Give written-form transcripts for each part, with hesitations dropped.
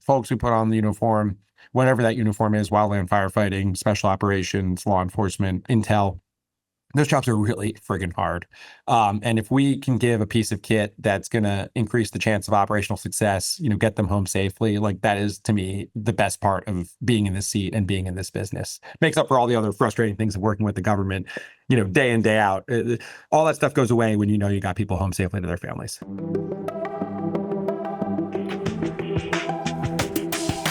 folks who put on the uniform, whatever that uniform is, wildland firefighting, special operations, law enforcement, intel, those jobs are really friggin' hard. And if we can give a piece of kit that's going to increase the chance of operational success, get them home safely, like that is, to me, the best part of being in this seat and being in this business. Makes up for all the other frustrating things of working with the government, day in, day out. All that stuff goes away when you got people home safely to their families.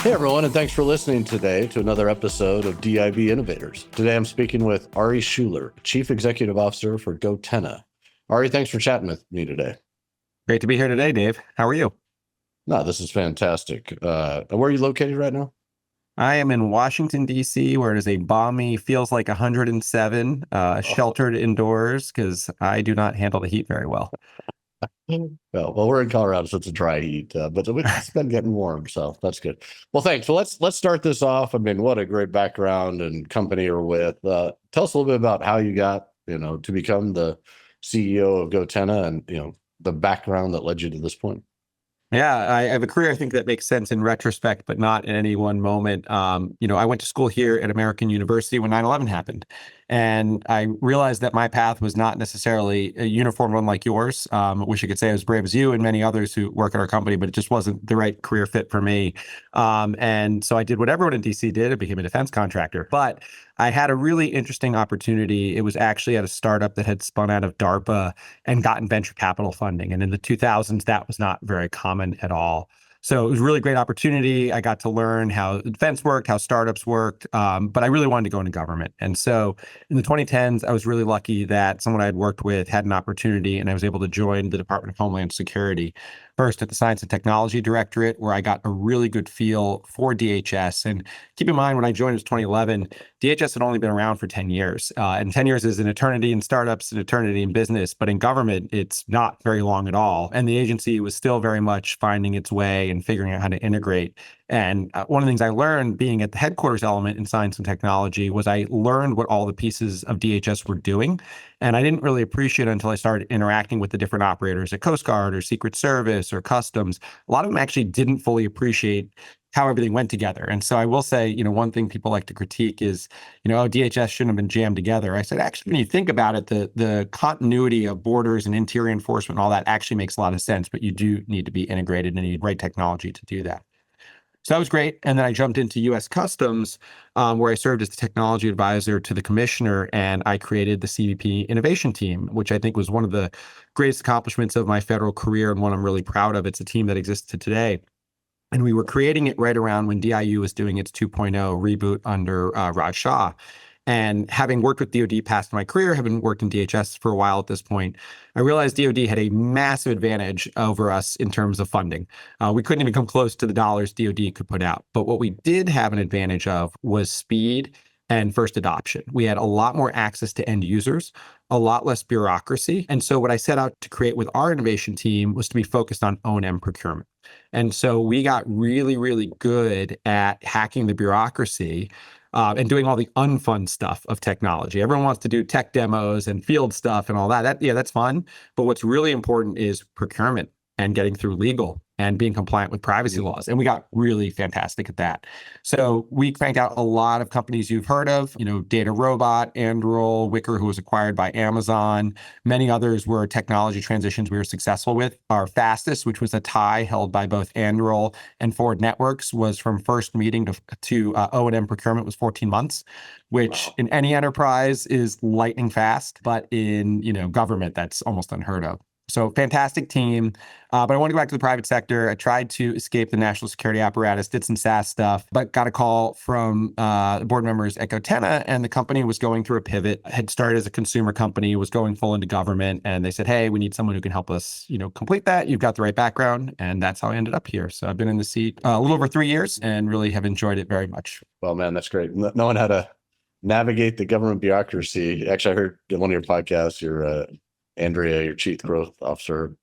Hey, everyone, and thanks for listening today to another episode of DIB Innovators. Today, I'm speaking with Ari Schuler, Chief Executive Officer for goTenna. Ari, thanks for chatting with me today. Great to be here today, Dave. How are you? No, this is fantastic. Where are you located right now? I am in Washington, D.C., where it is a balmy, feels like 107, sheltered indoors because I do not handle the heat very well. Well, we're in Colorado, so it's a dry heat, but it's been getting warm, so that's good. Well, thanks. Well, let's start this off. I mean, what a great background and company you're with. Tell us a little bit about how you got, to become the CEO of goTenna and, the background that led you to this point. Yeah, I have a career, I think, that makes sense in retrospect, but not in any one moment. I went to school here at American University when 9/11 happened. And I realized that my path was not necessarily a uniform one like yours. I wish I could say I was brave as you and many others who work at our company, but it just wasn't the right career fit for me. And so I did what everyone in DC did. I became a defense contractor. But I had a really interesting opportunity. It was actually at a startup that had spun out of DARPA and gotten venture capital funding. And in the 2000s, that was not very common at all. So it was a really great opportunity. I got to learn how defense worked, how startups worked, but I really wanted to go into government. And so in the 2010s, I was really lucky that someone I had worked with had an opportunity, and I was able to join the Department of Homeland Security, first at the Science and Technology Directorate, where I got a really good feel for DHS. And keep in mind, when I joined, it was 2011, DHS had only been around for 10 years. And 10 years is an eternity in startups, an eternity in business. But in government, it's not very long at all. And the agency was still very much finding its way and figuring out how to integrate. And one of the things I learned being at the headquarters element in science and technology was I learned what all the pieces of DHS were doing. And I didn't really appreciate it until I started interacting with the different operators at Coast Guard or Secret Service or Customs. A lot of them actually didn't fully appreciate how everything went together. And so I will say, one thing people like to critique is, DHS shouldn't have been jammed together. I said, actually, when you think about it, the continuity of borders and interior enforcement and all that actually makes a lot of sense, but you do need to be integrated and you need right technology to do that. So that was great. And then I jumped into U.S. Customs, where I served as the technology advisor to the commissioner, and I created the CBP innovation team, which I think was one of the greatest accomplishments of my federal career and one I'm really proud of. It's a team that exists to today. And we were creating it right around when DIU was doing its 2.0 reboot under Raj Shah. And having worked with DoD past my career, having worked in DHS for a while at this point, I realized DoD had a massive advantage over us in terms of funding. We couldn't even come close to the dollars DoD could put out. But what we did have an advantage of was speed and first adoption. We had a lot more access to end users, a lot less bureaucracy. And so what I set out to create with our innovation team was to be focused on O&M procurement. And so we got really, really good at hacking the bureaucracy and doing all the unfun stuff of technology. Everyone wants to do tech demos and field stuff and all that. That's fun. But what's really important is procurement and getting through legal and being compliant with privacy laws. And we got really fantastic at that. So we cranked out a lot of companies you've heard of, Data Robot, Anduril, Wicker, who was acquired by Amazon. Many others were technology transitions we were successful with. Our fastest, which was a tie held by both Anduril and Forward Networks, was from first meeting to O&M procurement was 14 months, which in any enterprise is lightning fast, but in government, that's almost unheard of. So fantastic team. But I want to go back to the private sector. I tried to escape the national security apparatus, did some SaaS stuff, but got a call from the board members at goTenna, and the company was going through a pivot, had started as a consumer company, was going full into government. And they said, hey, we need someone who can help us, complete that. You've got the right background. And that's how I ended up here. So I've been in the seat a little over 3 years and really have enjoyed it very much. Well, man, that's great. Knowing how to navigate the government bureaucracy. Actually, I heard in one of your podcasts, Andrea, your chief growth officer,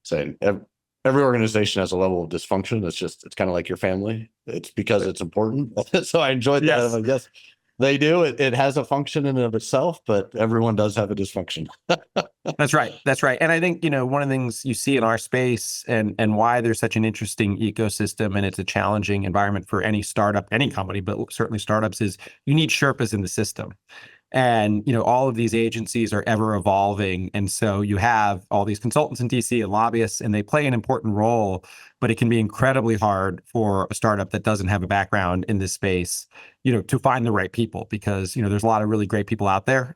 saying every organization has a level of dysfunction. It's kind of like your family. It's because it's important. So I enjoyed that. Yes. I'm like, yes, They do. It has a function in and of itself, but everyone does have a dysfunction. That's right. That's right. And I think, one of the things you see in our space and why there's such an interesting ecosystem and it's a challenging environment for any startup, any company, but certainly startups is you need Sherpas in the system. And, all of these agencies are ever evolving. And so you have all these consultants in DC and lobbyists, and they play an important role, but it can be incredibly hard for a startup that doesn't have a background in this space, to find the right people because, there's a lot of really great people out there,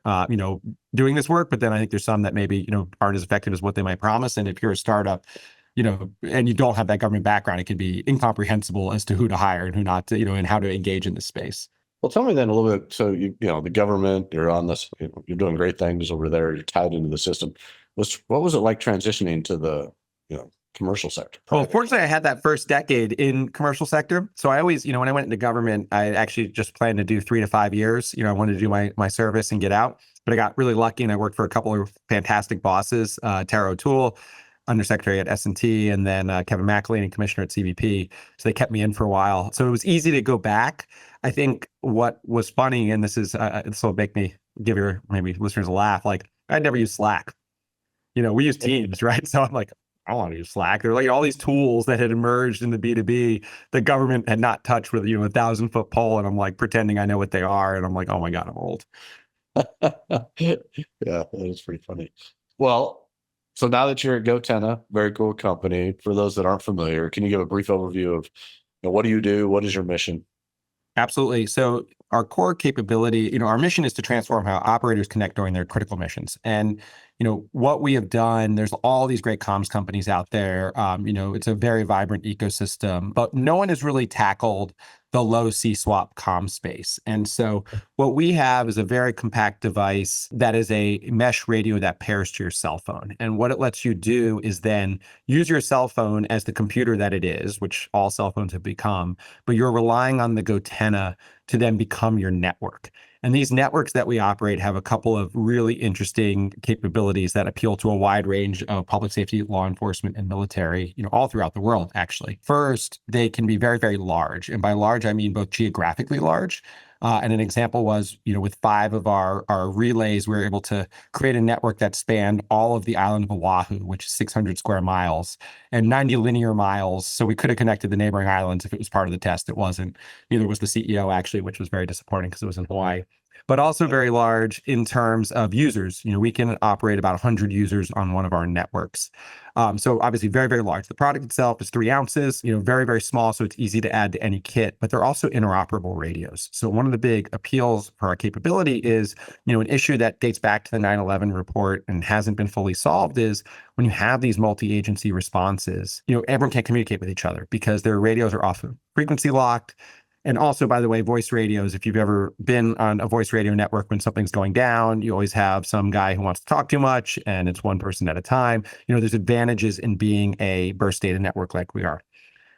doing this work. But then I think there's some that maybe, aren't as effective as what they might promise. And if you're a startup, and you don't have that government background, it can be incomprehensible as to who to hire and who not to, and how to engage in this space. Well, tell me then a little bit. So the government, you're on this, you're doing great things over there. You're tied into the system. What was it like transitioning to the, commercial sector? Well, fortunately, I had that first decade in commercial sector. So I always, when I went into government, I actually just planned to do 3 to 5 years. I wanted to do my service and get out. But I got really lucky and I worked for a couple of fantastic bosses, Tara O'Toole, undersecretary at S&T, and then Kevin McElhaney, commissioner at CBP. So they kept me in for a while. So it was easy to go back. I think what was funny, and this will make me give your maybe listeners a laugh, like I'd never used Slack. We use Teams, right? So I'm like, I don't want to use Slack. There are like all these tools that had emerged in the B2B the government had not touched with, 1,000-foot pole. And I'm like pretending I know what they are. And I'm like, oh my God, I'm old. Yeah, that is pretty funny. Well, so now that you're at goTenna, very cool company. For those that aren't familiar, can you give a brief overview of what do you do? What is your mission? Absolutely. So our core capability, our mission is to transform how operators connect during their critical missions. And, what we have done, there's all these great comms companies out there. It's a very vibrant ecosystem, but no one has really tackled the low C-swap comm space. And so what we have is a very compact device that is a mesh radio that pairs to your cell phone. And what it lets you do is then use your cell phone as the computer that it is, which all cell phones have become, but you're relying on the goTenna to then become your network. And these networks that we operate have a couple of really interesting capabilities that appeal to a wide range of public safety, law enforcement, and military, all throughout the world, actually. First, they can be very, very large. And by large, I mean both geographically large. And an example was, with 5 of our relays, we were able to create a network that spanned all of the island of Oahu, which is 600 square miles and 90 linear miles. So we could have connected the neighboring islands if it was part of the test. It wasn't. Neither was the CEO, actually, which was very disappointing because it was in Hawaii. But also very large in terms of users. We can operate about 100 users on one of our networks. So obviously very, very large. The product itself is 3 ounces, very, very small. So it's easy to add to any kit, but they're also interoperable radios. So one of the big appeals for our capability is, an issue that dates back to the 9/11 report and hasn't been fully solved is when you have these multi-agency responses, everyone can't communicate with each other because their radios are often frequency locked. And also, by the way, voice radios, if you've ever been on a voice radio network, when something's going down, you always have some guy who wants to talk too much and it's one person at a time. There's advantages in being a burst data network like we are.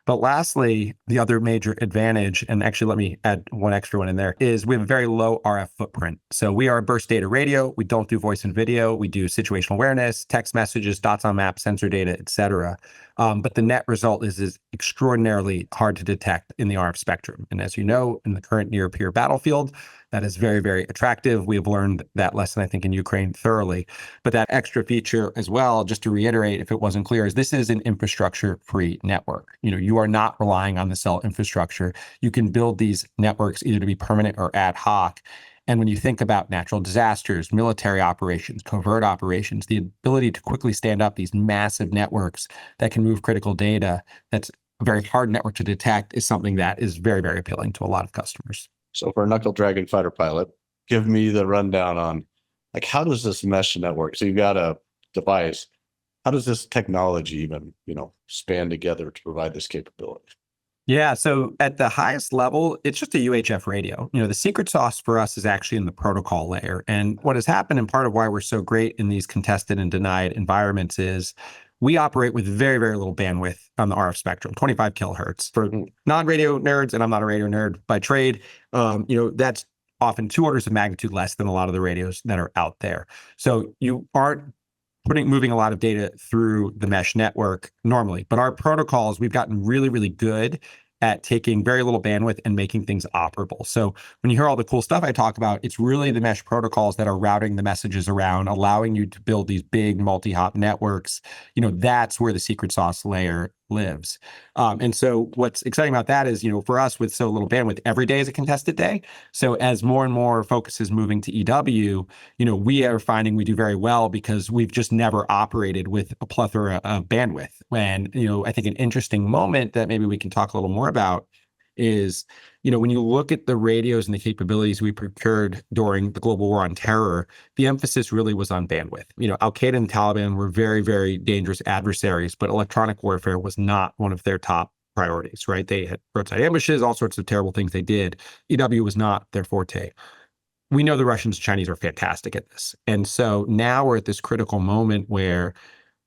But lastly, the other major advantage, and actually let me add one extra one in there, is we have a very low RF footprint. So we are a burst data radio. We don't do voice and video. We do situational awareness, text messages, dots on map, sensor data, et cetera. But the net result is extraordinarily hard to detect in the RF spectrum. And as you know, in the current near-peer battlefield, that is very, very attractive. We have learned that lesson, I think, in Ukraine thoroughly. But that extra feature as well, just to reiterate, if it wasn't clear, is this is an infrastructure-free network. You are not relying on the cell infrastructure. You can build these networks either to be permanent or ad hoc. And when you think about natural disasters, military operations, covert operations, the ability to quickly stand up these massive networks that can move critical data, that's a very hard network to detect, is something that is very, very appealing to a lot of customers. So for a Knuckle Dragon fighter pilot, give me the rundown on how does this mesh network? So you've got a device. How does this technology even, span together to provide this capability? Yeah, so at the highest level, it's just a UHF radio. The secret sauce for us is actually in the protocol layer. And what has happened, and part of why we're so great in these contested and denied environments, is we operate with very, very little bandwidth on the RF spectrum, 25 kilohertz. For non-radio nerds, and I'm not a radio nerd by trade, that's often 2 orders of magnitude less than a lot of the radios that are out there. So you aren't moving a lot of data through the mesh network normally. But our protocols, we've gotten really, really good at taking very little bandwidth and making things operable. So when you hear all the cool stuff I talk about, it's really the mesh protocols that are routing the messages around, allowing you to build these big multi-hop networks. That's where the secret sauce layer lives. And so what's exciting about that is, for us with so little bandwidth, every day is a contested day. So as more and more focus is moving to EW, we are finding we do very well because we've just never operated with a plethora of bandwidth. And, I think an interesting moment that maybe we can talk a little more about is, when you look at the radios and the capabilities we procured during the global war on terror, the emphasis really was on bandwidth. Al-Qaeda and Taliban were very, very dangerous adversaries, but electronic warfare was not one of their top priorities, right? They had roadside ambushes, all sorts of terrible things they did. EW was not their forte. We know the Russians and Chinese are fantastic at this. And so now we're at this critical moment where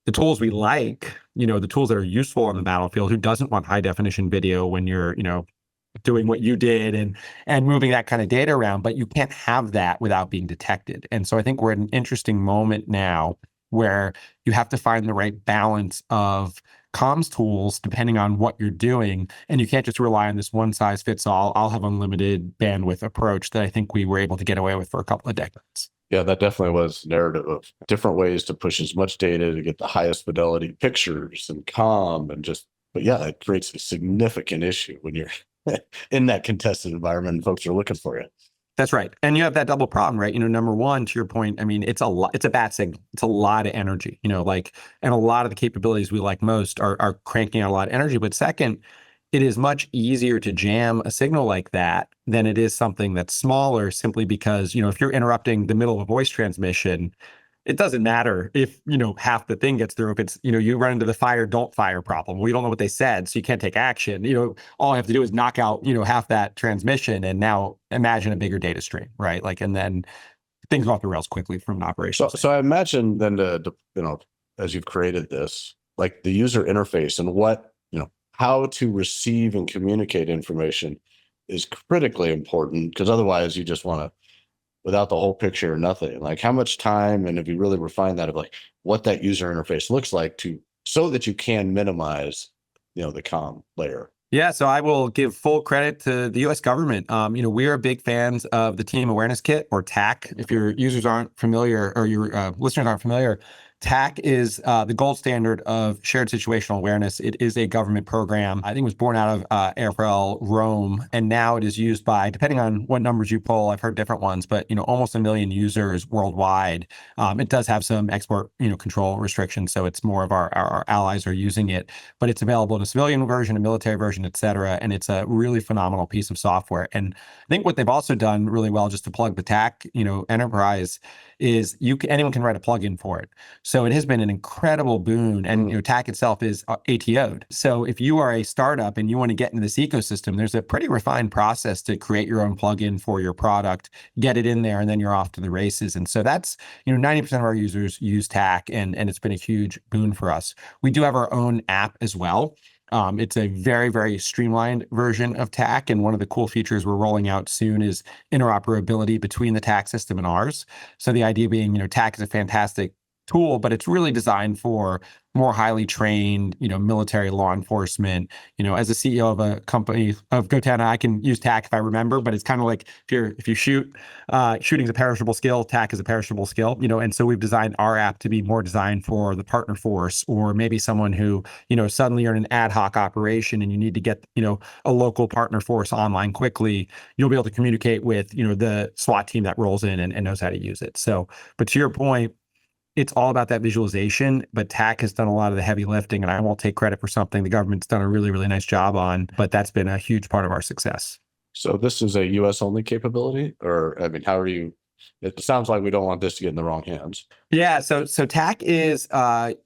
the tools we like, the tools that are useful on the battlefield, who doesn't want high definition video when you're, doing what you did and moving that kind of data around, but you can't have that without being detected. And so I think we're at an interesting moment now where you have to find the right balance of comms tools depending on what you're doing. And you can't just rely on this one size fits all, I'll have unlimited bandwidth approach that I think we were able to get away with for a couple of decades. Yeah, that definitely was narrative of different ways to push as much data to get the highest fidelity pictures and comm but yeah, it creates a significant issue when you're in that contested environment and folks are looking for you. That's right. And you have that double problem, right? Number one, to your point, it's a lot, it's a bat signal. It's a lot of energy, and a lot of the capabilities we like most are cranking out a lot of energy. But second, it is much easier to jam a signal like that than it is something that's smaller, simply because, if you're interrupting the middle of a voice transmission, it doesn't matter if, half the thing gets through. If it's, you run into the fire, don't fire problem. We don't know what they said, so you can't take action. All I have to do is knock out, half that transmission. And now imagine a bigger data stream, right? And then things go off the rails quickly from an operation. So I imagine then as you've created this, like the user interface and how to receive and communicate information is critically important, because otherwise you just want to, without the whole picture or nothing. Like how much time, and if you really refine that of what that user interface looks like so that you can minimize, the comm layer. Yeah, so I will give full credit to the U.S. government. We are big fans of the Team Awareness Kit, or TAC. If your users aren't familiar, or your listeners aren't familiar, TAC is the gold standard of shared situational awareness. It is a government program. I think it was born out of AFRL Rome, and now it is used by, depending on what numbers you pull, I've heard different ones, but almost 1 million users worldwide. It does have some export control restrictions, so it's more of our allies are using it, but it's available in a civilian version, a military version, et cetera, and it's a really phenomenal piece of software. And I think what they've also done really well, just to plug the TAC enterprise, is anyone can write a plugin for it. So it has been an incredible boon, and TAC itself is ATO'd. So if you are a startup and you want to get into this ecosystem, there's a pretty refined process to create your own plugin for your product, get it in there, and then you're off to the races. And so that's 90% of our users use TAC, and it's been a huge boon for us. We do have our own app as well. It's a very, very streamlined version of TAC. And one of the cool features we're rolling out soon is interoperability between the TAC system and ours. So the idea being, TAC is a fantastic tool, but it's really designed for more highly trained, military law enforcement. As a CEO of a company of goTenna, I can use TAC if I remember, but it's kind of like if you shoot, shooting is a perishable skill, TAC is a perishable skill, and so we've designed our app to be more designed for the partner force, or maybe someone who, suddenly you're in an ad hoc operation and you need to get, a local partner force online quickly. You'll be able to communicate with, the SWAT team that rolls in and knows how to use it. So, but to your point, it's all about that visualization, but TAC has done a lot of the heavy lifting, and I won't take credit for something the government's done a really, really nice job on, but that's been a huge part of our success. So this is a US only capability, or, how are you, it sounds like we don't want this to get in the wrong hands. Yeah, so TAC is, like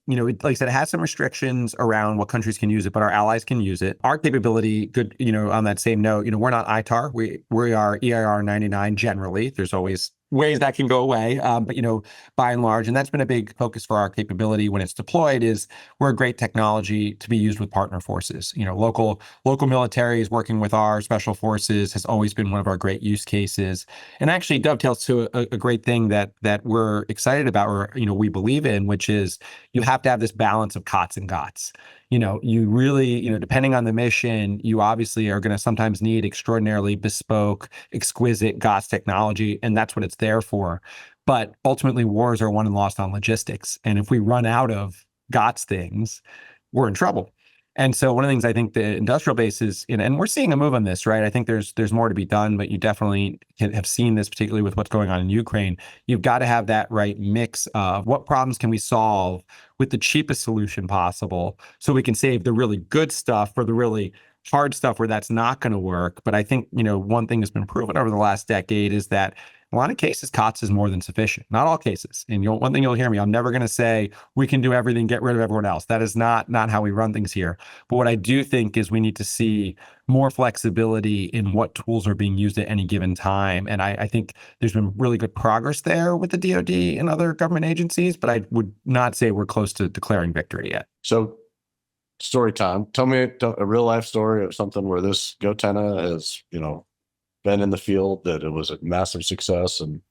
I said, it has some restrictions around what countries can use it, but our allies can use it. Our capability, good, on that same note, we're not ITAR, we are EIR 99 generally. There's always ways that can go away, but by and large, and that's been a big focus for our capability when it's deployed, is we're a great technology to be used with partner forces. Local militaries working with our special forces has always been one of our great use cases, and actually dovetails to a great thing that we're excited about, or we believe in, which is you have to have this balance of COTS and GOTS. You really, depending on the mission, you obviously are going to sometimes need extraordinarily bespoke, exquisite GOTS technology, and that's what it's there for. But ultimately, wars are won and lost on logistics. And if we run out of GOTS things, we're in trouble. And so one of the things I think the industrial base is, and we're seeing a move on this, right? I think there's more to be done, but you definitely have seen this, particularly with what's going on in Ukraine. You've got to have that right mix of what problems can we solve with the cheapest solution possible, so we can save the really good stuff for the really hard stuff where that's not going to work. But I think, one thing that's been proven over the last decade is that a lot of cases, COTS is more than sufficient. Not all cases. And one thing you'll hear me, I'm never going to say we can do everything, get rid of everyone else. That is not how we run things here. But what I do think is we need to see more flexibility in what tools are being used at any given time. And I think there's been really good progress there with the DoD and other government agencies, but I would not say we're close to declaring victory yet. So story time. Tell me a real life story of something where this goTenna has, been in the field, that it was a massive success and,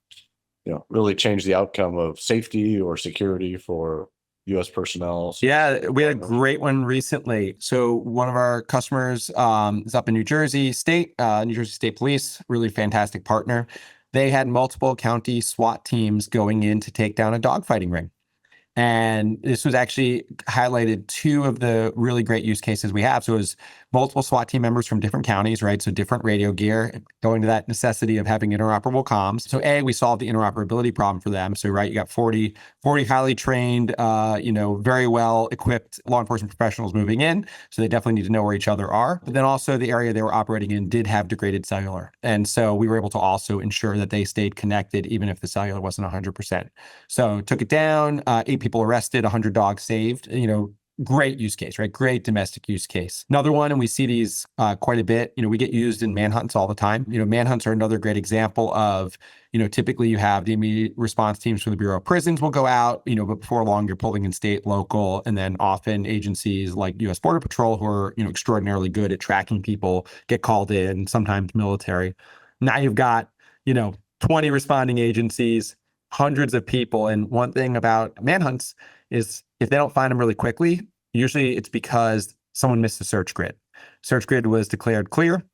really changed the outcome of safety or security for U.S. personnel. Yeah, we had a great one recently. So one of our customers is up in New Jersey State Police, really fantastic partner. They had multiple county SWAT teams going in to take down a dogfighting ring. And this was actually highlighted two of the really great use cases we have. So it was multiple SWAT team members from different counties, right? So different radio gear, going to that necessity of having interoperable comms. So we solved the interoperability problem for them. So, right, you got 40 highly trained, very well equipped law enforcement professionals moving in. So they definitely need to know where each other are. But then also the area they were operating in did have degraded cellular. And so we were able to also ensure that they stayed connected, even if the cellular wasn't 100%. So took it down, 8 people arrested, 100 dogs saved, great use case, right? Great domestic use case. Another one, and we see these quite a bit, we get used in manhunts all the time. Manhunts are another great example of, typically you have the immediate response teams from the Bureau of Prisons will go out, but before long you're pulling in state, local, and then often agencies like U.S. Border Patrol, who are, extraordinarily good at tracking people, get called in, sometimes military. Now you've got, 20 responding agencies, hundreds of people. And one thing about manhunts is if they don't find them really quickly, usually it's because someone missed a search grid. Search grid was declared clear.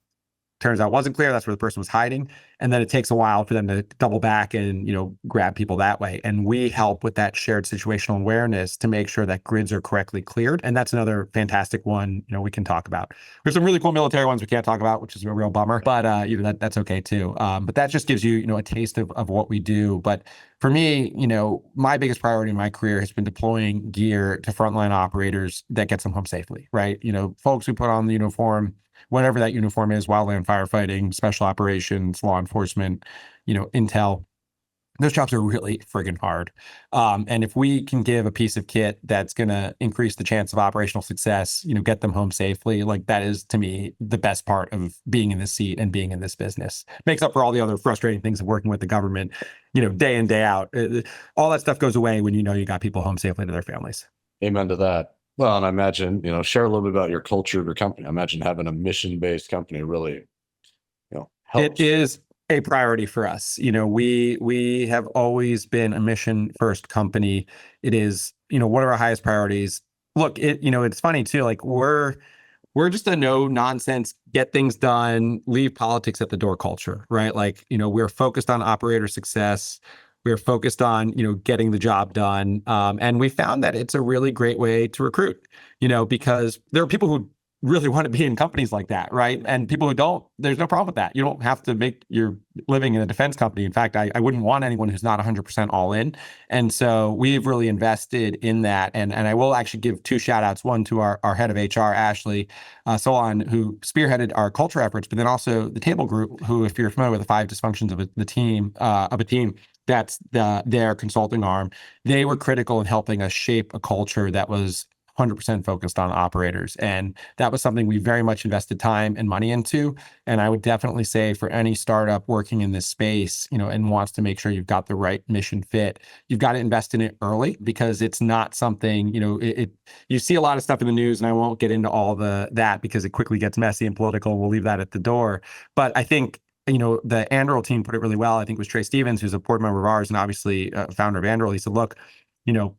Turns out it wasn't clear. That's where the person was hiding. And then it takes a while for them to double back and, grab people that way. And we help with that shared situational awareness to make sure that grids are correctly cleared. And that's another fantastic one, we can talk about. There's some really cool military ones we can't talk about, which is a real bummer, but, that's okay too. But that just gives you, a taste of what we do. But for me, my biggest priority in my career has been deploying gear to frontline operators that gets them home safely, right? Folks who put on the uniform, whatever that uniform is, wildland firefighting, special operations, law enforcement, intel, those jobs are really friggin' hard. And if we can give a piece of kit that's going to increase the chance of operational success, get them home safely, like that is, to me, the best part of being in this seat and being in this business. Makes up for all the other frustrating things of working with the government, day in, day out. All that stuff goes away when you got people home safely to their families. Amen to that. Well, and I imagine, share a little bit about your culture of your company. I imagine having a mission-based company really, helps. It is a priority for us. We have always been a mission-first company. It is, one of our highest priorities. Look, it's funny too. Like we're just a no nonsense, get things done, leave politics at the door culture, right? Like, we're focused on operator success. We're focused on, getting the job done. And we found that it's a really great way to recruit, because there are people who really want to be in companies like that, right? And people who don't, there's no problem with that. You don't have to make your living in a defense company. In fact, I wouldn't want anyone who's not 100% all in. And so we've really invested in that. And I will actually give 2 shout outs, one to our head of HR, Ashley Solon, who spearheaded our culture efforts, but then also the Table Group, who, if you're familiar with the 5 dysfunctions of a team, that's their consulting arm. They were critical in helping us shape a culture that was 100% focused on operators. And that was something we very much invested time and money into. And I would definitely say for any startup working in this space, and wants to make sure you've got the right mission fit, you've got to invest in it early, because it's not something, you see a lot of stuff in the news, and I won't get into all that because it quickly gets messy and political. We'll leave that at the door. But I think, the Anduril team put it really well. I think it was Trey Stevens, who's a board member of ours and obviously founder of Anduril. He said, look,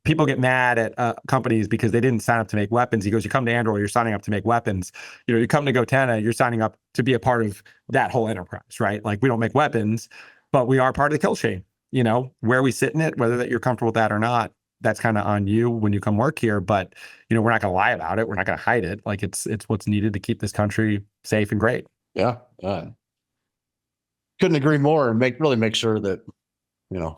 people get mad at companies because they didn't sign up to make weapons. He goes, you come to Android, you're signing up to make weapons. You come to goTenna, you're signing up to be a part of that whole enterprise, right? Like we don't make weapons, but we are part of the kill chain. Where we sit in it, whether that you're comfortable with that or not, that's kind of on you when you come work here. But we're not going to lie about it. We're not going to hide it. Like it's what's needed to keep this country safe and great. Yeah. Couldn't agree more, and really make sure that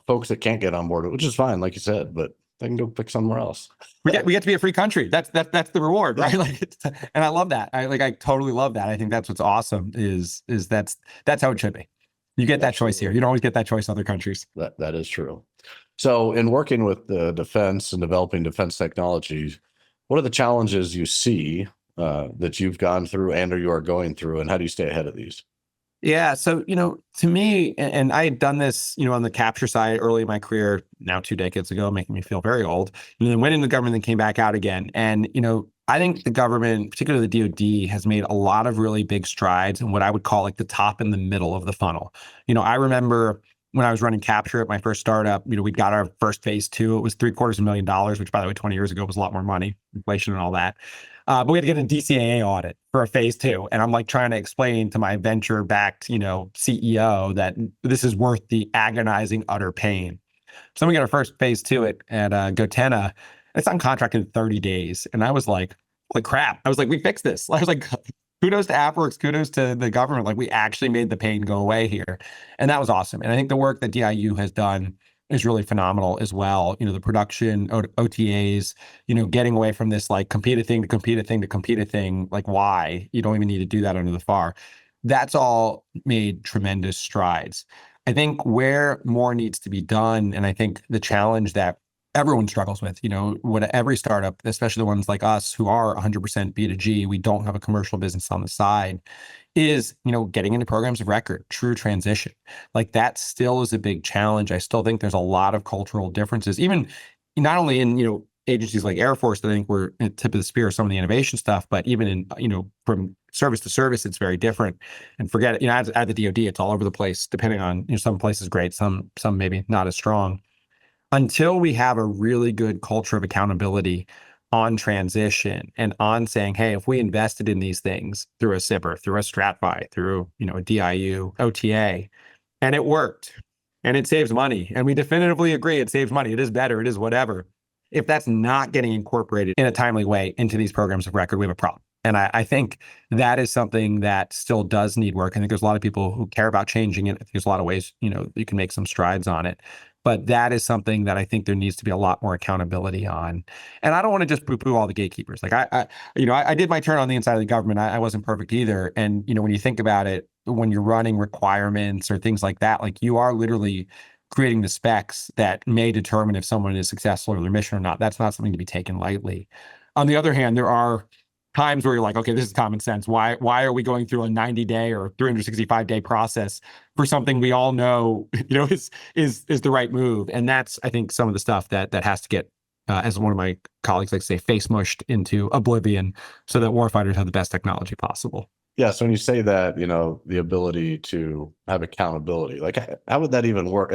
folks that can't get on board, which is fine, like you said, but they can go pick somewhere else. We get to be a free country. That's the reward, right? Like, and I love that. I totally love that. I think that's what's awesome. Is that's how it should be. You get that choice here. You don't always get that choice in other countries. That is true. So, in working with the defense and developing defense technologies, what are the challenges you see that you've gone through and or you are going through, and how do you stay ahead of these? Yeah. So, to me, and I had done this, on the capture side early in my career, now 2 decades ago, making me feel very old, and then went into the government and came back out again. And, I think the government, particularly the DoD, has made a lot of really big strides in what I would call like the top and the middle of the funnel. I remember when I was running capture at my first startup, we got our first phase 2. It was $750,000, which by the way, 20 years ago was a lot more money, inflation and all that. But we had to get a DCAA audit for a phase 2. And I'm like trying to explain to my venture-backed, CEO that this is worth the agonizing, utter pain. So we got our first phase 2 at goTenna. It's on contract in 30 days. And I was like, holy crap. I was like, we fixed this. I was like, kudos to AppWorks, kudos to the government. Like we actually made the pain go away here. And that was awesome. And I think the work that DIU has done is really phenomenal as well. The production, OTAs, getting away from this like compete a thing to compete a thing to compete a thing. Like why? You don't even need to do that under the FAR. That's all made tremendous strides. I think where more needs to be done, and I think the challenge that everyone struggles with, what every startup, especially the ones like us who are 100% B2G, we don't have a commercial business on the side, is, getting into programs of record, true transition. Like that still is a big challenge. I still think there's a lot of cultural differences, even not only in, agencies like Air Force that I think we're at the tip of the spear of some of the innovation stuff, but even in, from service to service, it's very different. And forget it, at the DoD, it's all over the place, depending on, some places great, some maybe not as strong. Until we have a really good culture of accountability on transition and on saying, hey, if we invested in these things through a SIPR, through a StratFi, through, a DIU, OTA, and it worked and it saves money, and we definitively agree it saves money, it is better, it is whatever. If that's not getting incorporated in a timely way into these programs of record, we have a problem. And I think that is something that still does need work. I think there's a lot of people who care about changing it. I think there's a lot of ways, you can make some strides on it. But that is something that I think there needs to be a lot more accountability on. And I don't want to just poo-poo all the gatekeepers. Like I did my turn on the inside of the government. I wasn't perfect either. And, when you think about it, when you're running requirements or things like that, like you are literally creating the specs that may determine if someone is successful or their mission or not. That's not something to be taken lightly. On the other hand, there are times where you're like, okay, this is common sense. Why are we going through a 90-day or 365-day process for something we all know, is the right move? And that's, I think, some of the stuff that has to get, as one of my colleagues likes to say, face mushed into oblivion so that warfighters have the best technology possible. Yeah. So when you say that, the ability to have accountability, like how would that even work?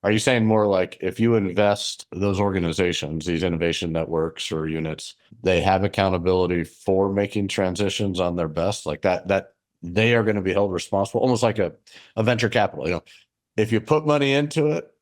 Are you saying more like if you invest those organizations, these innovation networks or units, they have accountability for making transitions on their best, like that they are going to be held responsible, almost like a venture capital. If you put money into it,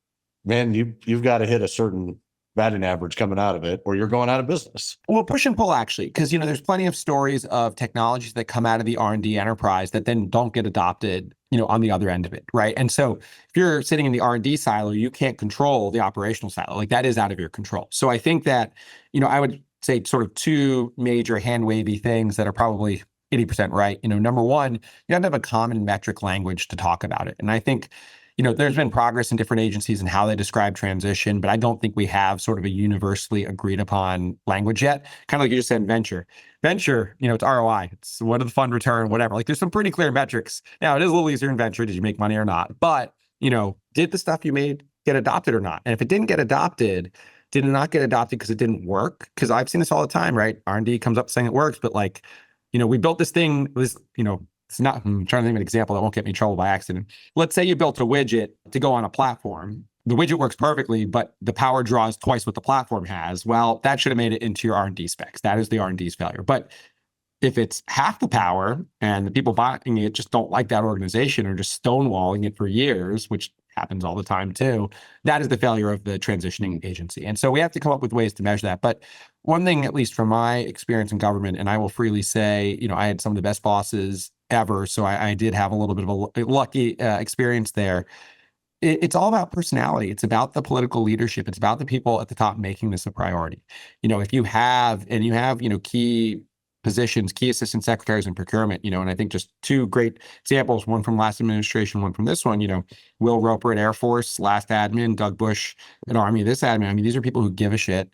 man, you've got to hit a certain batting average coming out of it, or you're going out of business. Well, push and pull, actually, because there's plenty of stories of technologies that come out of the R&D enterprise that then don't get adopted, on the other end of it, right? And so if you're sitting in the R&D silo, you can't control the operational silo. Like that is out of your control. So I think that, I would say sort of 2 major hand-wavy things that are probably 80% right. Number one, you have to have a common metric language to talk about it. And I think there's been progress in different agencies and how they describe transition, but I don't think we have sort of a universally agreed upon language yet. Kind of like you just said, venture, it's ROI. It's what are the fund return, whatever. Like there's some pretty clear metrics. Now it is a little easier in venture. Did you make money or not? But, did the stuff you made get adopted or not? And if it didn't get adopted, did it not get adopted because it didn't work? Because I've seen this all the time, right? R&D comes up saying it works, but like, we built this thing, it's not, I'm trying to think of an example that won't get me in trouble by accident. Let's say you built a widget to go on a platform the widget works perfectly, but the power draws twice what the platform has. Well, that should have made it into your R&D specs. That is the R&D's failure. But if it's half the power and the people buying it just don't like that organization or just stonewalling it for years, which happens all the time too, that is the failure of the transitioning agency. And so we have to come up with ways to measure that. But one thing, at least from my experience in government, and I will freely say, I had some of the best bosses ever. So I did have a little bit of a lucky experience there. It's all about personality. It's about the political leadership. It's about the people at the top making this a priority. If you have key positions, key assistant secretaries in procurement, and I think just two great examples, one from last administration, one from this one, Will Roper at Air Force, last admin, Doug Bush at Army, this admin. I mean, these are people who give a shit.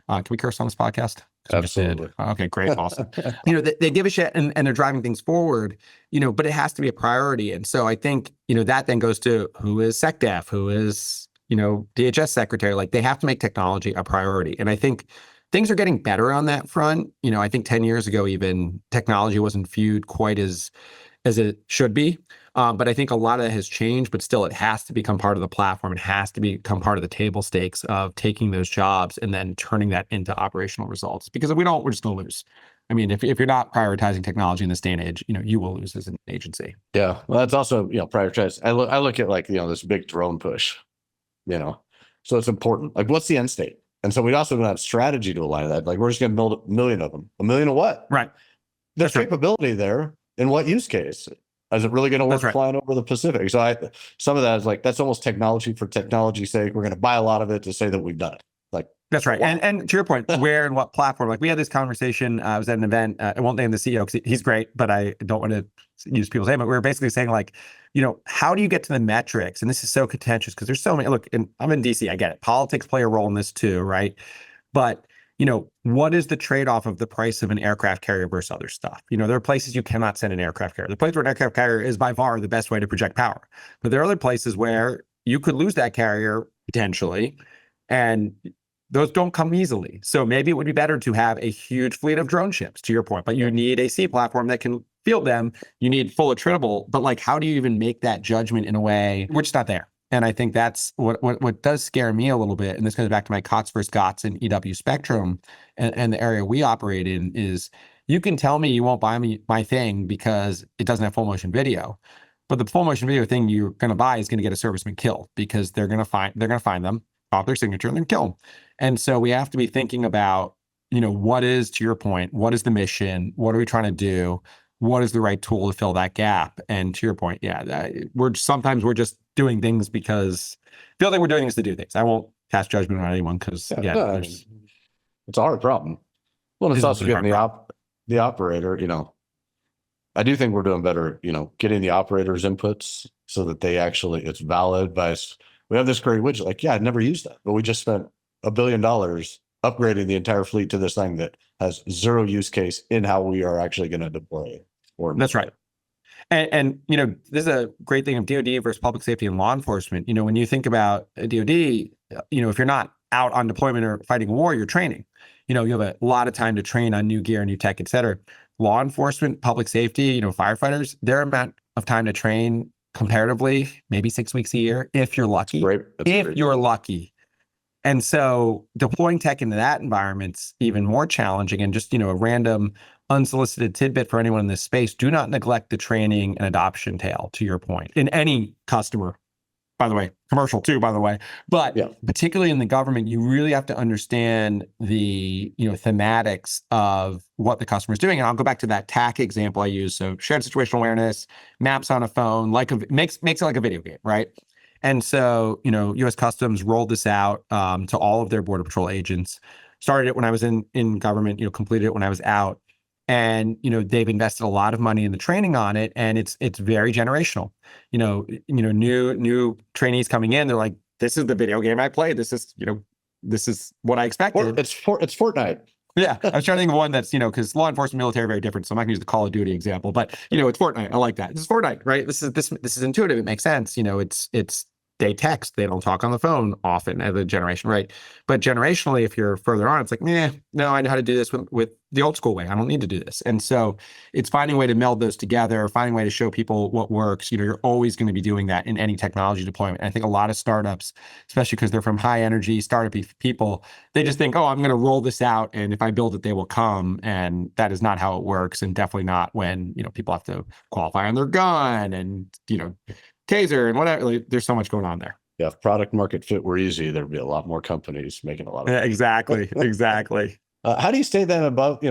Can we curse on this podcast? Absolutely. Okay, great. Awesome. They give a shit and they're driving things forward, but it has to be a priority. And so I think, that then goes to who is SecDef, who is, DHS secretary, like they have to make technology a priority. And I think things are getting better on that front. I think 10 years ago, even technology wasn't viewed quite as it should be. But I think a lot of that has changed, but still it has to become part of the platform. It has to become part of the table stakes of taking those jobs and then turning that into operational results. Because if we don't, we're just going to lose. I mean, if you're not prioritizing technology in this day and age, you will lose as an agency. Yeah. Well, that's also, prioritize. I look at like, this big drone push, so it's important. Like, what's the end state? And so we also don't have strategy to align that. Like, we're just going to build 1 million of them. 1 million of what? Right. There's capability there. In what use case? Is it really going to work flying over the Pacific? So some of that is like, that's almost technology for technology's sake. We're going to buy a lot of it to say that we've done it. Like, that's right. Wow. And to your point, where and what platform? Like we had this conversation. I was at an event. I won't name the CEO because he's great, but I don't want to use people's name. But we were basically saying like, how do you get to the metrics? And this is so contentious because there's so many. Look, and I'm in DC. I get it. Politics play a role in this too, right? But what is the trade-off of the price of an aircraft carrier versus other stuff? There are places you cannot send an aircraft carrier. The place where an aircraft carrier is by far the best way to project power. But there are other places where you could lose that carrier potentially, and those don't come easily. So maybe it would be better to have a huge fleet of drone ships, to your point, but you need a sea platform that can field them. You need full attritable, but like, how do you even make that judgment in a way? We're just not there. And I think that's what does scare me a little bit. And this goes back to my COTS versus GOTS and EW spectrum and the area we operate in is you can tell me you won't buy me my thing because it doesn't have full motion video. But the full motion video thing you're going to buy is going to get a serviceman killed because they're going to find them off their signature and then kill them. And so we have to be thinking about, what is, to your point, what is the mission? What are we trying to do? What is the right tool to fill that gap? And to your point, we're just doing things because feel like we're doing things to do things. I won't cast judgment on anyone because it's a hard problem. Well, it's also getting the operator, I do think we're doing better, getting the operators' inputs so that they actually, it's valid by, we have this great widget. Like, I'd never used that, but we just spent $1 billion upgrading the entire fleet to this thing that has zero use case in how we are actually going to deploy it. That's right. And this is a great thing of DoD versus public safety and law enforcement. When you think about DoD, if you're not out on deployment or fighting a war, you're training. You have a lot of time to train on new gear, new tech, et cetera. Law enforcement, public safety, firefighters, their amount of time to train comparatively, maybe 6 weeks a year, if you're lucky. You're lucky. And so deploying tech into that environment's even more challenging. And just, a random unsolicited tidbit for anyone in this space, do not neglect the training and adoption tail, to your point, in any customer, by the way, commercial too, by the way, but particularly in the government, you really have to understand the, thematics of what the customer is doing. And I'll go back to that TAC example I used. So shared situational awareness, maps on a phone, makes it like a video game, right? And so, U.S. Customs rolled this out to all of their Border Patrol agents, started it when I was in government, completed it when I was out. And, they've invested a lot of money in the training on it. And it's very generational. New trainees coming in, they're like, this is the video game I played. This is what I expected. It's Fortnite. Yeah. I was trying to think of one that's, because law enforcement, military are very different. So I'm not gonna use the Call of Duty example, but it's Fortnite. I like that. This is Fortnite, right? This is intuitive. It makes sense. It's they text, they don't talk on the phone often as a generation, right? But generationally, if you're further on, it's like, no, I know how to do this with the old school way. I don't need to do this. And so it's finding a way to meld those together, finding a way to show people what works. You're always going to be doing that in any technology deployment. And I think a lot of startups, especially because they're from high energy startup people, they just think, oh, I'm going to roll this out, and if I build it, they will come. And that is not how it works, and definitely not when, people have to qualify on their gun and, taser and whatever. Like, there's so much going on there. Yeah, if product market fit were easy, there'd be a lot more companies making a lot of money. Exactly. How do you stay then above,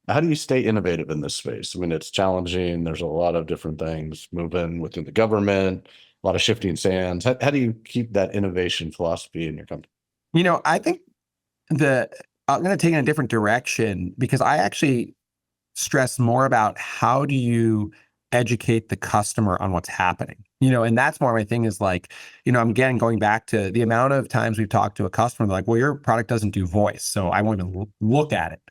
how do you stay innovative in this space? I mean, it's challenging. There's a lot of different things moving within the government, a lot of shifting sands. How do you keep that innovation philosophy in your company? I think I'm going to take it in a different direction, because I actually stress more about how do you educate the customer on what's happening, and that's more my thing is like, I'm again going back to the amount of times we've talked to a customer, they're like, well, your product doesn't do voice, so I won't even look at it.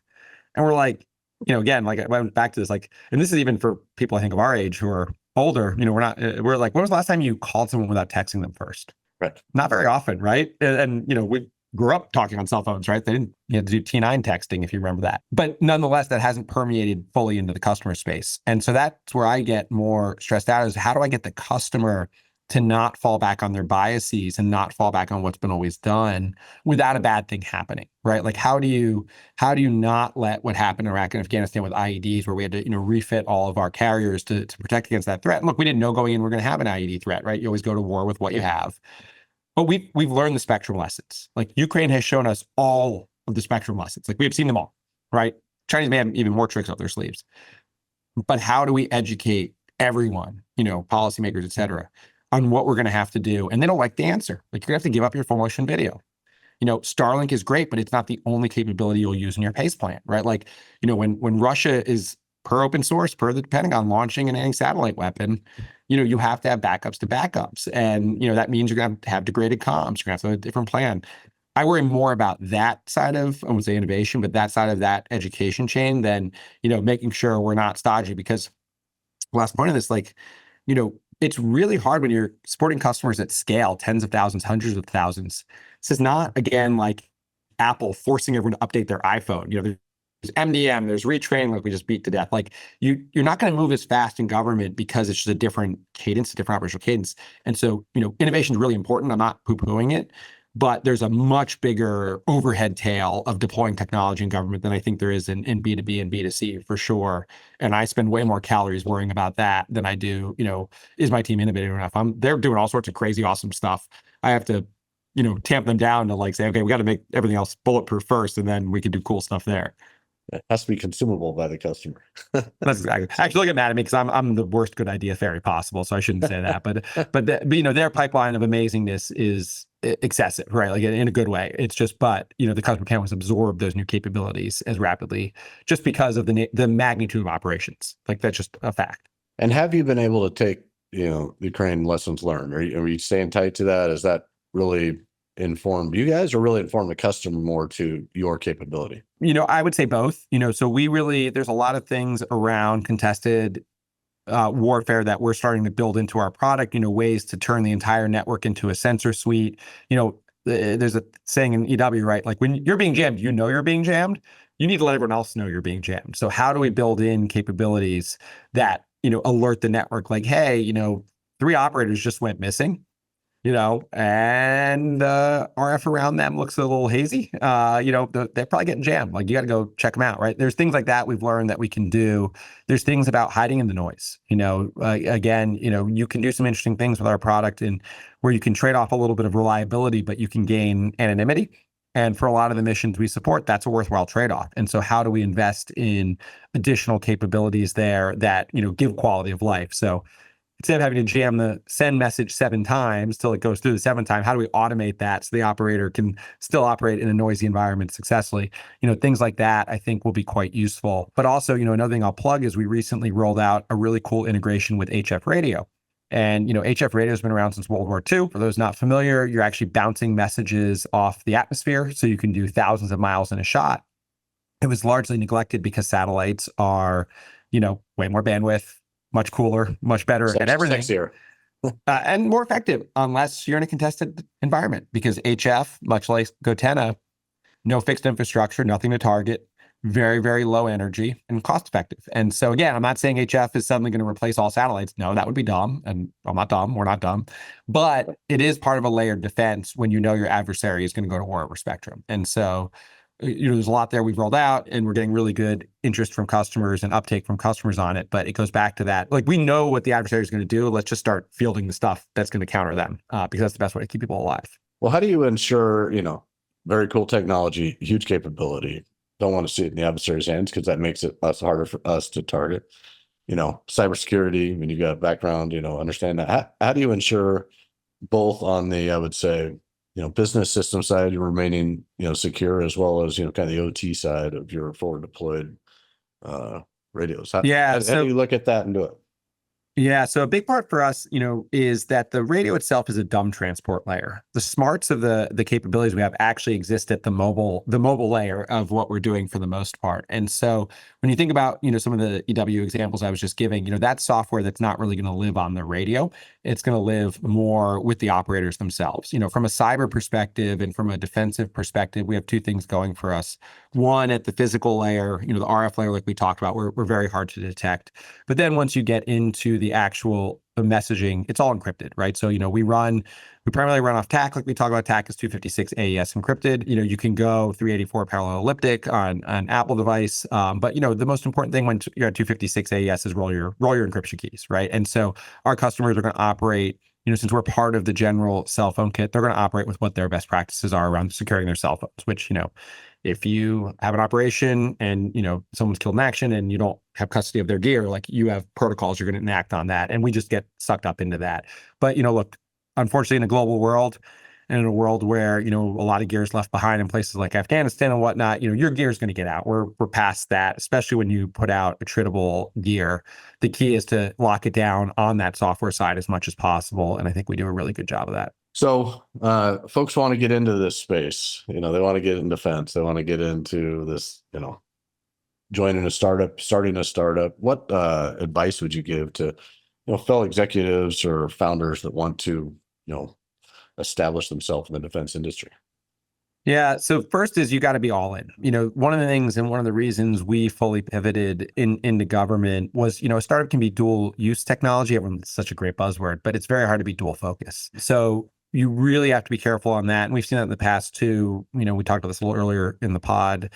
And we're like, again, like I went back to this, like, and this is even for people I think of our age who are older, we're like, when was the last time you called someone without texting them first? Right. Not very often, right? And we grew up talking on cell phones, right? They didn't to do T9 texting, if you remember that. But nonetheless, that hasn't permeated fully into the customer space. And so that's where I get more stressed out, is how do I get the customer to not fall back on their biases and not fall back on what's been always done without a bad thing happening, right? Like how do you not let what happened in Iraq and Afghanistan with IEDs, where we had to refit all of our carriers to protect against that threat? And look, we didn't know going in we're going to have an IED threat, right? You always go to war with what you have. But we've learned the spectrum lessons. Like Ukraine has shown us all of the spectrum lessons. Like we have seen them all, right? Chinese may have even more tricks up their sleeves. But how do we educate everyone, policymakers, et cetera, on what we're going to have to do? And they don't like the answer. Like you're going to have to give up your full motion video. Starlink is great, but it's not the only capability you'll use in your PACE plan, right? Like, when Russia is, per open source, per the Pentagon, launching an anti-satellite weapon, you have to have backups. And, that means you're going to have degraded comms. You're going to have a different plan. I worry more about that side of, I wouldn't say innovation, but that side of that education chain than, making sure we're not stodgy. Because last point of this, like, it's really hard when you're supporting customers at scale, tens of thousands, hundreds of thousands. This is not, again, like Apple forcing everyone to update their iPhone. There's MDM, there's retraining, like we just beat to death. Like you're not going to move as fast in government because it's just a different cadence, a different operational cadence. And so, innovation is really important. I'm not poo-pooing it, but there's a much bigger overhead tail of deploying technology in government than I think there is in B2B and B2C for sure. And I spend way more calories worrying about that than I do, is my team innovative enough? They're doing all sorts of crazy, awesome stuff. I have to, tamp them down to like say, okay, we got to make everything else bulletproof first, and then we can do cool stuff there. It has to be consumable by the customer. That's exactly. Actually, get mad at me because I'm the worst good idea fairy possible, so I shouldn't say that. But their pipeline of amazingness is excessive, right? Like in a good way. It's just, but the customer can't always absorb those new capabilities as rapidly, just because of the magnitude of operations. Like that's just a fact. And have you been able to take Ukraine lessons learned? Are you staying tight to that? Is that really informed you guys, or really inform the customer more to your capability? I would say both. So there's a lot of things around contested warfare that we're starting to build into our product, ways to turn the entire network into a sensor suite. There's a saying in EW, right? Like when you're being jammed, you're being jammed. You need to let everyone else know you're being jammed. So how do we build in capabilities that, alert the network like, hey, 3 operators just went missing, and RF around them looks a little hazy. They're probably getting jammed. Like you got to go check them out, right? There's things like that we've learned that we can do. There's things about hiding in the noise. Again, you can do some interesting things with our product, and where you can trade off a little bit of reliability, but you can gain anonymity. And for a lot of the missions we support, that's a worthwhile trade-off. And so how do we invest in additional capabilities there that, give quality of life? So instead of having to jam the send message 7 times till it goes through the 7th time, how do we automate that so the operator can still operate in a noisy environment successfully? Things like that I think will be quite useful. But also, another thing I'll plug is we recently rolled out a really cool integration with HF radio. And, HF radio has been around since World War II. For those not familiar, you're actually bouncing messages off the atmosphere, so you can do thousands of miles in a shot. It was largely neglected because satellites are, way more bandwidth, much cooler, much better at everything. Sexier. and more effective unless you're in a contested environment, because HF, much like goTenna, no fixed infrastructure, nothing to target, very, very low energy and cost effective. And so again, I'm not saying HF is suddenly going to replace all satellites. No, that would be dumb. And I'm not dumb. We're not dumb. But it is part of a layered defense when you know your adversary is going to go to war over spectrum. And so, there's a lot there we've rolled out, and we're getting really good interest from customers and uptake from customers on it. But it goes back to that. Like, we know what the adversary is going to do. Let's just start fielding the stuff that's going to counter them, because that's the best way to keep people alive. Well, how do you ensure, very cool technology, huge capability? Don't want to see it in the adversary's hands because that makes it harder for us to target. Cybersecurity, when you've got a background, understand that. How do you ensure both on the, I would say, business system side, you're remaining, secure, as well as, kind of the OT side of your forward deployed radios? How do you look at that and do it? Yeah. So a big part for us, is that the radio itself is a dumb transport layer. The smarts of the capabilities we have actually exist at the mobile layer of what we're doing for the most part. And so when you think about, some of the EW examples I was just giving, that software that's not really going to live on the radio, it's going to live more with the operators themselves. From a cyber perspective and from a defensive perspective, we have two things going for us. One, at the physical layer, the RF layer, like we talked about, we're very hard to detect. But then once you get into the actual messaging, it's all encrypted, right? So, we primarily run off TAC, like we talk about. TAC is 256 AES encrypted. You can go 384 parallel elliptic on an Apple device. But, the most important thing when you're at 256 AES is roll your encryption keys, right? And so our customers are going to operate, since we're part of the general cell phone kit, they're going to operate with what their best practices are around securing their cell phones, which, if you have an operation and, someone's killed in action and you don't have custody of their gear, like, you have protocols, you're going to enact on that. And we just get sucked up into that. But, look, unfortunately, in a global world and in a world where, a lot of gear is left behind in places like Afghanistan and whatnot, your gear is going to get out. We're past that, especially when you put out attritable gear. The key is to lock it down on that software side as much as possible. And I think we do a really good job of that. So folks want to get into this space, they want to get in defense. They want to get into this, joining a startup, starting a startup. What advice would you give to, fellow executives or founders that want to, establish themselves in the defense industry? Yeah. So first is you got to be all in. One of the things and one of the reasons we fully pivoted into government was, a startup can be dual use technology. Everyone's such a great buzzword, but it's very hard to be dual focus. So you really have to be careful on that. And we've seen that in the past too. We talked about this a little earlier in the pod,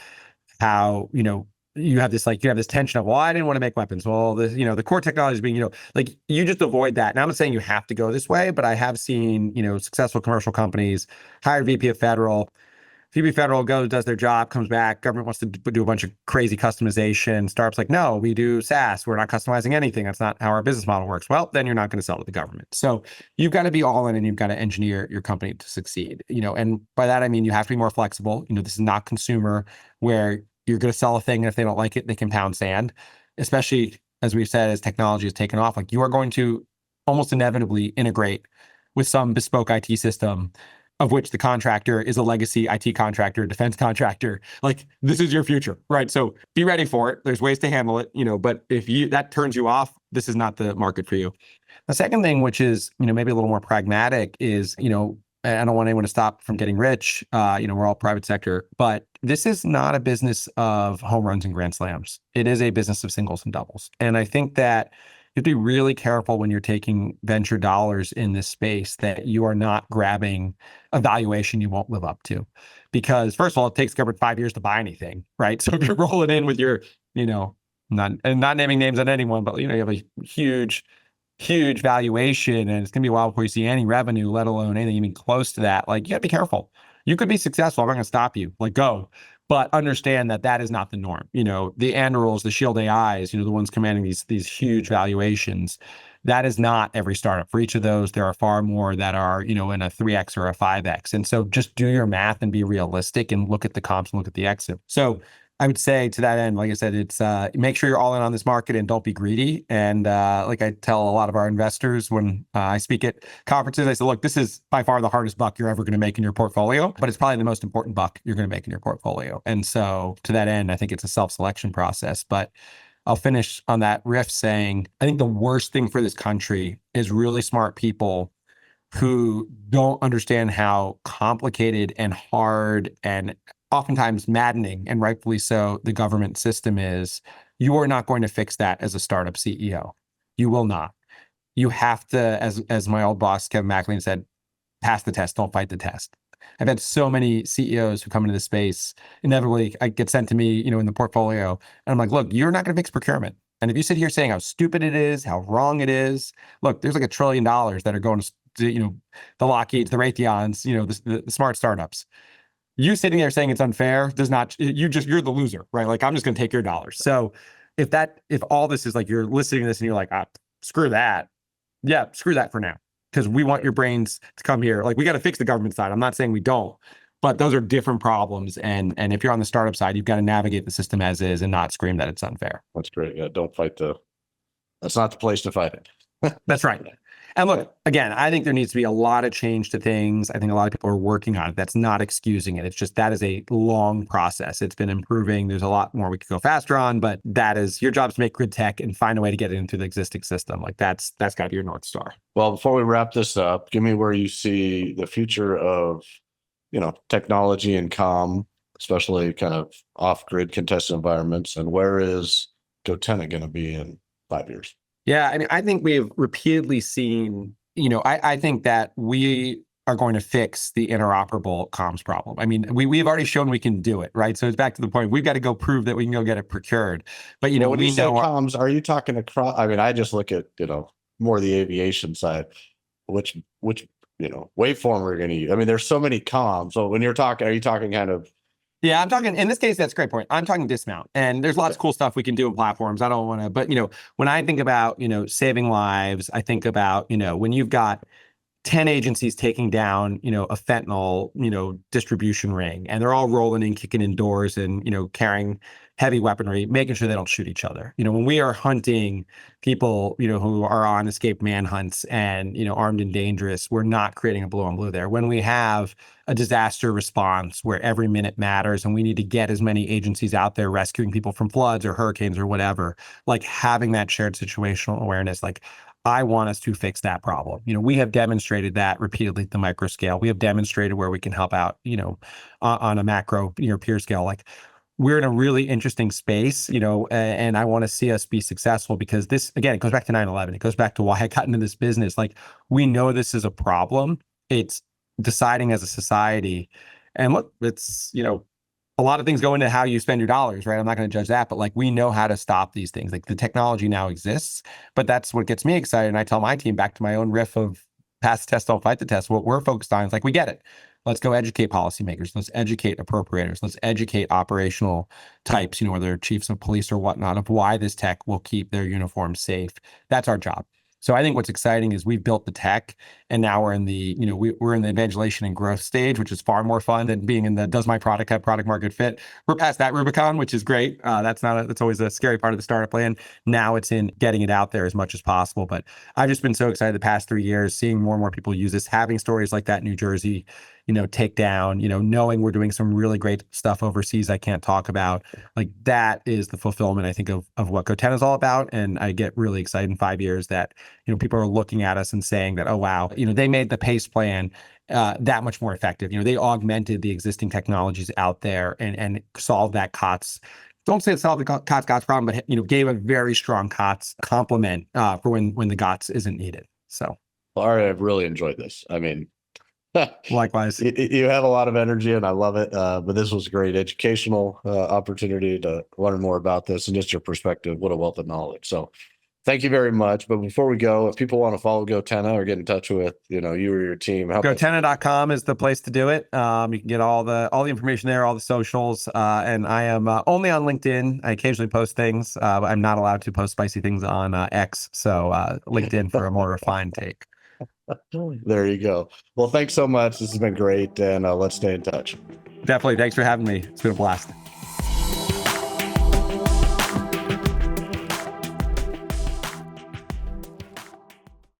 how, you have this tension of, well, I didn't want to make weapons. Well, the core technology is being, you just avoid that. Now, I'm not saying you have to go this way, but I have seen, successful commercial companies hire VP of Federal. VP Federal goes, does their job, comes back. Government wants to do a bunch of crazy customization. Startups like, no, we do SaaS. We're not customizing anything. That's not how our business model works. Well, then you're not going to sell to the government. So you've got to be all in, and you've got to engineer your company to succeed. And by that I mean you have to be more flexible. This is not consumer where you're going to sell a thing, and if they don't like it, they can pound sand. Especially, as we've said, as technology has taken off, like, you are going to almost inevitably integrate with some bespoke IT system, of which the contractor is a legacy IT contractor, defense contractor. Like, this is your future, right? So be ready for it. There's ways to handle it, but if that turns you off, this is not the market for you. The second thing, which is, maybe a little more pragmatic, is, I don't want anyone to stop from getting rich. We're all private sector, but this is not a business of home runs and grand slams. It is a business of singles and doubles. And I think that you have to be really careful when you're taking venture dollars in this space, that you are not grabbing a valuation you won't live up to. Because first of all, it takes government 5 years to buy anything, right? So if you're rolling in with your, not naming names on anyone, but you have a huge valuation, and it's gonna be a while before you see any revenue, let alone anything even close to that. Like, you gotta be careful. You could be successful. I'm not gonna stop you. Like, go. But understand that is not the norm. The Andurils, the Shield AIs, the ones commanding these huge valuations, that is not every startup. For each of those, there are far more that are, in a 3X or a 5X. And so just do your math and be realistic and look at the comps and look at the exit. So I would say to that end, like I said, it's make sure you're all in on this market and don't be greedy. And like I tell a lot of our investors when I speak at conferences, I say, look, this is by far the hardest buck you're ever going to make in your portfolio, but it's probably the most important buck you're going to make in your portfolio. And so to that end, I think it's a self-selection process. But I'll finish on that riff saying, I think the worst thing for this country is really smart people who don't understand how complicated and hard and oftentimes maddening, and rightfully so, the government system is. You are not going to fix that as a startup CEO. You will not. You have to, as my old boss, Kevin McLean, said, pass the test, don't fight the test. I've had so many CEOs who come into the space. Inevitably, I get sent to me, in the portfolio, and I'm like, look, you're not going to fix procurement. And if you sit here saying how stupid it is, how wrong it is, look, there's like $1 trillion that are going to, the Lockheeds, the Raytheons, the smart startups. You sitting there saying it's unfair does not, you're the loser, right? Like, I'm just going to take your dollars. So if all this is like, you're listening to this and you're like, screw that. Yeah, screw that for now. Because we want your brains to come here. Like, we got to fix the government side. I'm not saying we don't, but those are different problems. And if you're on the startup side, you've got to navigate the system as is and not scream that it's unfair. That's great. Yeah, don't fight that's not the place to fight it. That's right. And look, again, I think there needs to be a lot of change to things. I think a lot of people are working on it. That's not excusing it. It's just that is a long process. It's been improving. There's a lot more we could go faster on, but that is your job, is to make good tech and find a way to get it into the existing system. Like, that's got to be your North Star. Well, before we wrap this up, give me where you see the future of, technology and comm, especially kind of off-grid contested environments, and where is goTenna going to be in 5 years? Yeah, I mean, I think we've repeatedly seen, I think that we are going to fix the interoperable comms problem. I mean, we've already shown we can do it, right? So it's back to the point, we've got to go prove that we can go get it procured. But, when you say comms, are you talking across? I mean, I just look at, more the aviation side, which waveform we're going to use. I mean, there's so many comms. So when you're talking, are you talking kind of? Yeah, I'm talking, in this case, that's a great point. I'm talking dismount, and there's lots of cool stuff we can do in platforms. I don't want to, but, when I think about, saving lives, I think about, when you've got 10 agencies taking down, a fentanyl, distribution ring, and they're all rolling in, kicking in doors and, carrying heavy weaponry, making sure they don't shoot each other. When we are hunting people, who are on escaped manhunts and, armed and dangerous, we're not creating a blue on blue there. When we have a disaster response where every minute matters and we need to get as many agencies out there rescuing people from floods or hurricanes or whatever, like, having that shared situational awareness, like, I want us to fix that problem. We have demonstrated that repeatedly at the micro scale. We have demonstrated where we can help out, on a macro, peer scale. Like, we're in a really interesting space, and I want to see us be successful, because this, again, it goes back to 9/11. It goes back to why I got into this business. Like, we know this is a problem. It's deciding as a society. And look, it's, a lot of things go into how you spend your dollars, right? I'm not going to judge that, but like, we know how to stop these things. Like, the technology now exists, but that's what gets me excited. And I tell my team, back to my own riff of pass the test, don't fight the test. What we're focused on is like, we get it. Let's go educate policymakers. Let's educate appropriators. Let's educate operational types, whether they're chiefs of police or whatnot, of why this tech will keep their uniforms safe. That's our job. So I think what's exciting is we've built the tech, and now we're in the, we're in the evangelization and growth stage, which is far more fun than being in the, does my product have product market fit? We're past that Rubicon, which is great. That's always a scary part of the startup land. Now it's in getting it out there as much as possible. But I've just been so excited the past 3 years, seeing more and more people use this, having stories like that in New Jersey, take down, knowing we're doing some really great stuff overseas I can't talk about. Like, that is the fulfillment, I think, of what goTenna is all about. And I get really excited in 5 years that, people are looking at us and saying that, oh, wow, they made the PACE plan that much more effective. They augmented the existing technologies out there and solved that COTS. Don't say it solved the COTS problem, but, gave a very strong COTS complement for when the GOTS isn't needed. So. Well, Ari, I've really enjoyed this. I mean, likewise, you have a lot of energy and I love it. But this was a great educational opportunity to learn more about this and just your perspective. What a wealth of knowledge. So thank you very much. But before we go, if people want to follow goTenna or get in touch with, you or your team, goTenna.com is the place to do it. You can get all the information there, all the socials. And I am only on LinkedIn. I occasionally post things. But I'm not allowed to post spicy things on X. So LinkedIn for a more refined take. There you go. Well, thanks so much. This has been great. And let's stay in touch. Definitely. Thanks for having me. It's been a blast.